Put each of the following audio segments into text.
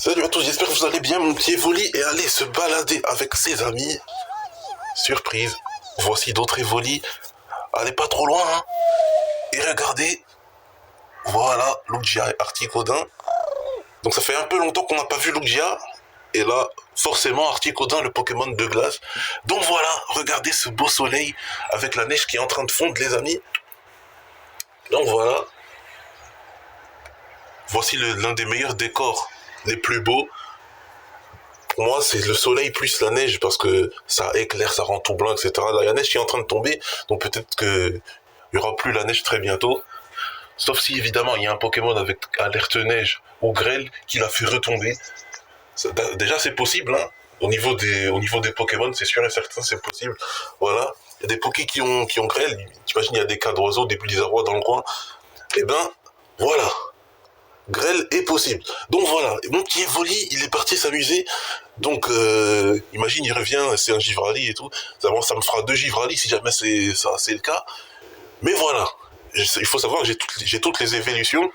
Salut à tous, j'espère que vous allez bien. Mon petit Evoli est allé se balader avec ses amis. Surprise, voici d'autres Evolis. Allez pas trop loin, hein. Et regardez, voilà, Lugia et Articodin. Donc ça fait un peu longtemps qu'on n'a pas vu Lugia. Et là, forcément, Articodin, le Pokémon de glace. Donc voilà, regardez ce beau soleil avec la neige qui est en train de fondre, les amis. Donc voilà. Voici l'un des meilleurs décors, les plus beaux. Pour moi, c'est le soleil plus la neige parce que ça éclaire, ça rend tout blanc, etc. Là, il y a la neige qui est en train de tomber, donc peut-être qu'il n'y aura plus la neige très bientôt. Sauf si, évidemment, il y a un Pokémon avec alerte neige ou grêle qui l'a fait retomber. Déjà, c'est possible, hein. Au niveau des Pokémon, c'est sûr et certain, c'est possible. Voilà. Il y a des Pokés qui ont grêle. T'imagines, il y a des cas d'oiseaux, des blizzards dans le coin. Eh ben, voilà. Grêle est possible. Donc voilà, mon petit Evoli, il est parti s'amuser. Donc imagine, il revient, c'est un Givrali et tout. Ça me fera 2 Givrali si jamais c'est le cas. Mais voilà, il faut savoir que j'ai toutes les évolutions.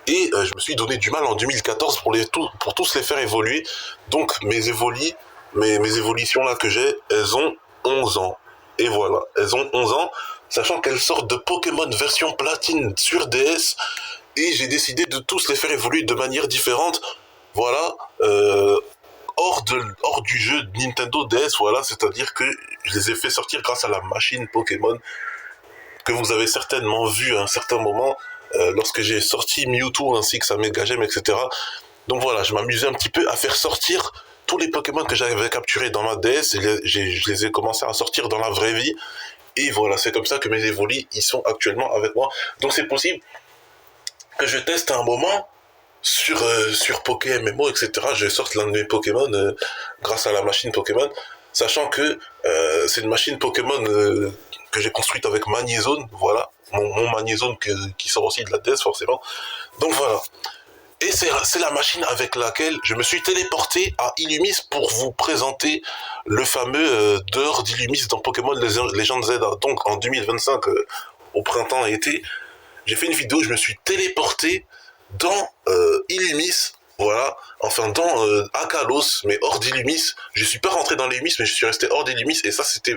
Et je me suis donné du mal en 2014 pour tous les faire évoluer. Donc mes évolutions là que j'ai, elles ont 11 ans. Et voilà, elles ont 11 ans, sachant qu'elles sortent de Pokémon version platine sur DS. Et j'ai décidé de tous les faire évoluer de manière différente. Voilà, hors du jeu Nintendo DS, voilà, c'est-à-dire que je les ai fait sortir grâce à la machine Pokémon que vous avez certainement vu à un certain moment lorsque j'ai sorti Mewtwo ainsi que sa Mega Gem, etc. Donc voilà, je m'amusais un petit peu à faire sortir tous les Pokémon que j'avais capturés dans ma DS et je les ai commencé à sortir dans la vraie vie. Et voilà, c'est comme ça que mes Evolis, ils sont actuellement avec moi. Donc c'est possible que je teste un moment sur PokéMMO, etc. Je sorte l'un de mes Pokémon grâce à la machine Pokémon, sachant que c'est une machine Pokémon que j'ai construite avec Magnézone, voilà, mon Magnézone qui sort aussi de la DS forcément. Donc voilà. Et c'est la machine avec laquelle je me suis téléporté à Illumis pour vous présenter le fameux dehors d'Illumis dans Pokémon Legend Zelda. Donc en 2025, au printemps et été, j'ai fait une vidéo, je me suis téléporté dans Illumis, voilà, enfin dans Akalos, mais hors d'Illumis. Je suis pas rentré dans l'Illumis, mais je suis resté hors d'Illumis, et ça c'était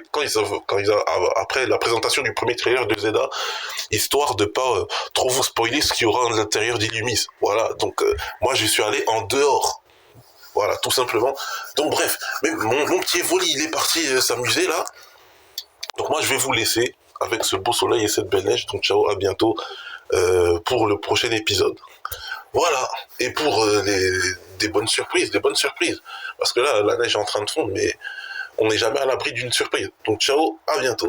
après la présentation du premier trailer de Zelda, histoire de pas trop vous spoiler ce qu'il y aura à l'intérieur d'Illumis. Voilà, donc moi je suis allé en dehors. Voilà, tout simplement. Donc bref, mais mon petit Evoli, il est parti s'amuser là. Donc moi je vais vous laisser avec ce beau soleil et cette belle neige. Donc ciao, à bientôt pour le prochain épisode. Voilà, et pour des bonnes surprises. Parce que là, la neige est en train de fondre, mais on n'est jamais à l'abri d'une surprise. Donc ciao, à bientôt.